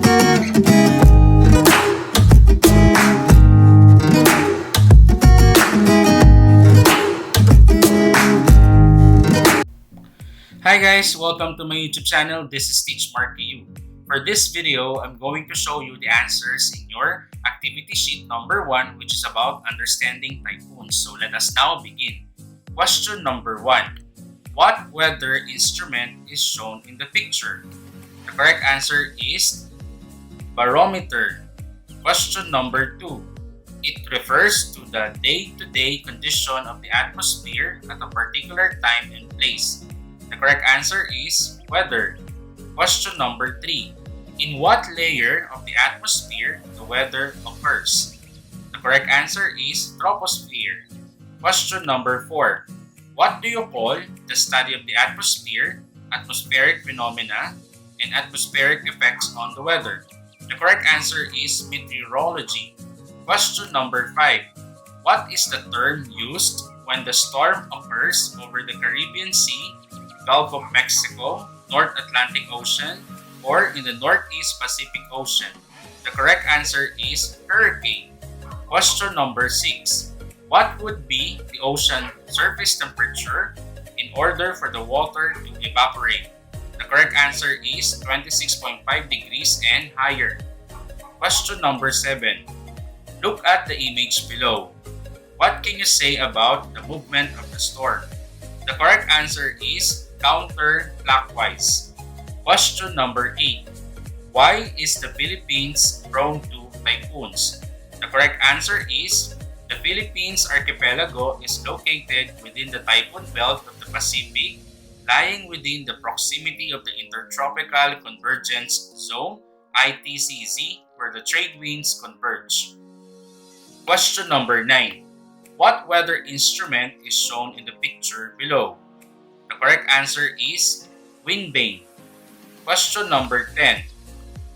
Hi guys, welcome to my YouTube channel. This is Teach Marky. For this video, I'm going to show you the answers in your activity sheet number 1, which is about understanding typhoons. So let us now begin. Question number 1. What weather instrument is shown in the picture? The correct answer is barometer. Question number 2. It refers to the day-to-day condition of the atmosphere at a particular time and place. The correct answer is weather. Question number 3. In what layer of the atmosphere the weather occurs? The correct answer is troposphere. Question number 4. What do you call the study of the atmosphere, atmospheric phenomena, and atmospheric effects on the weather? The correct answer is meteorology. Question number 5. What is the term used when the storm occurs over the Caribbean Sea, Gulf of Mexico, North Atlantic Ocean, or in the Northeast Pacific Ocean? The correct answer is hurricane. Question number 6. What would be the ocean surface temperature in order for the water to evaporate? The correct answer is 26.5 degrees and higher. Question number 7. Look at the image below. What can you say about the movement of the storm? The correct answer is counterclockwise. Question number 8. Why is the Philippines prone to typhoons? The correct answer is the Philippines archipelago is located within the typhoon belt of the Pacific, lying within the proximity of the Intertropical Convergence Zone (ITCZ), where the trade winds converge. Question number 9. What weather instrument is shown in the picture below? The correct answer is wind vane. Question number 10.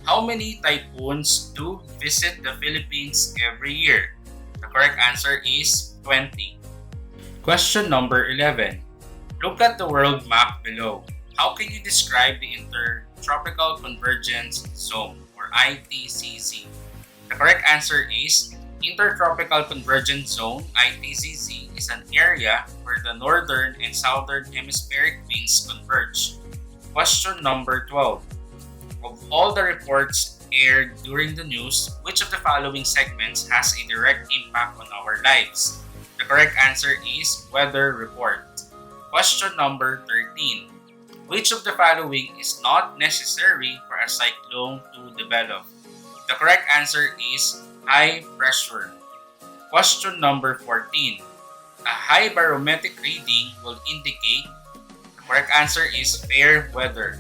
How many typhoons do visit the Philippines every year? The correct answer is 20. Question number 11. Look at the world map below. How can you describe the Intertropical Convergence Zone or ITCZ? The correct answer is Intertropical Convergence Zone (ITCZ) is an area where the northern and southern hemispheric winds converge. Question number 12. Of all the reports aired during the news, which of the following segments has a direct impact on our lives? The correct answer is weather report. Question number 13. Which of the following is not necessary for a cyclone to develop? The correct answer is high pressure. Question number 14. A high barometric reading will indicate. The correct answer is fair weather.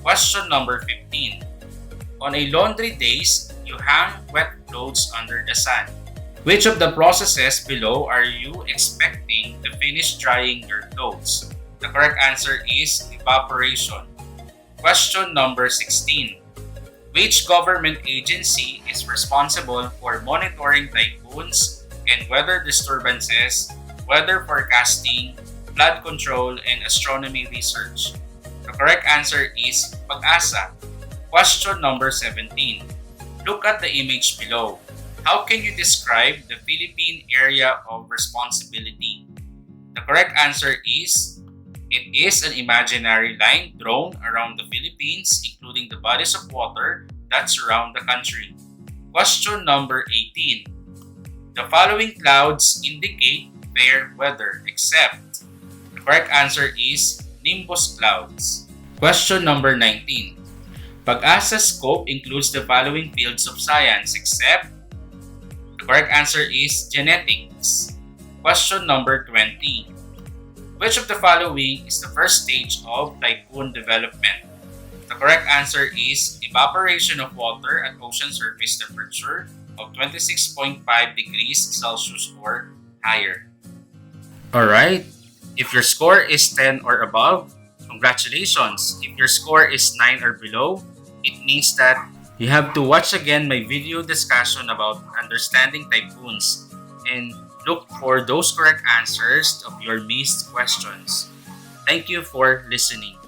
Question number 15. On a laundry days, you hang wet clothes under the sun. Which of the processes below are you expecting to finish drying your clothes? The correct answer is evaporation. Question number 16. Which government agency is responsible for monitoring typhoons and weather disturbances, weather forecasting, flood control, and astronomy research? The correct answer is Pag-asa. Question number 17. Look at the image below. How can you describe the Philippine area of responsibility? The correct answer is it is an imaginary line drawn around the Philippines, including the bodies of water that surround the country. Question number 18. The following clouds indicate fair weather except. The correct answer is nimbus clouds. Question number 19. Pag-asa's scope includes the following fields of science except. The correct answer is genetics. Question number 20. Which of the following is the first stage of typhoon development? The correct answer is evaporation of water at ocean surface temperature of 26.5 degrees Celsius or higher. Alright, if your score is 10 or above, congratulations. If your score is 9 or below, it means that you have to watch again my video discussion about understanding typhoons and look for those correct answers of your missed questions. Thank you for listening.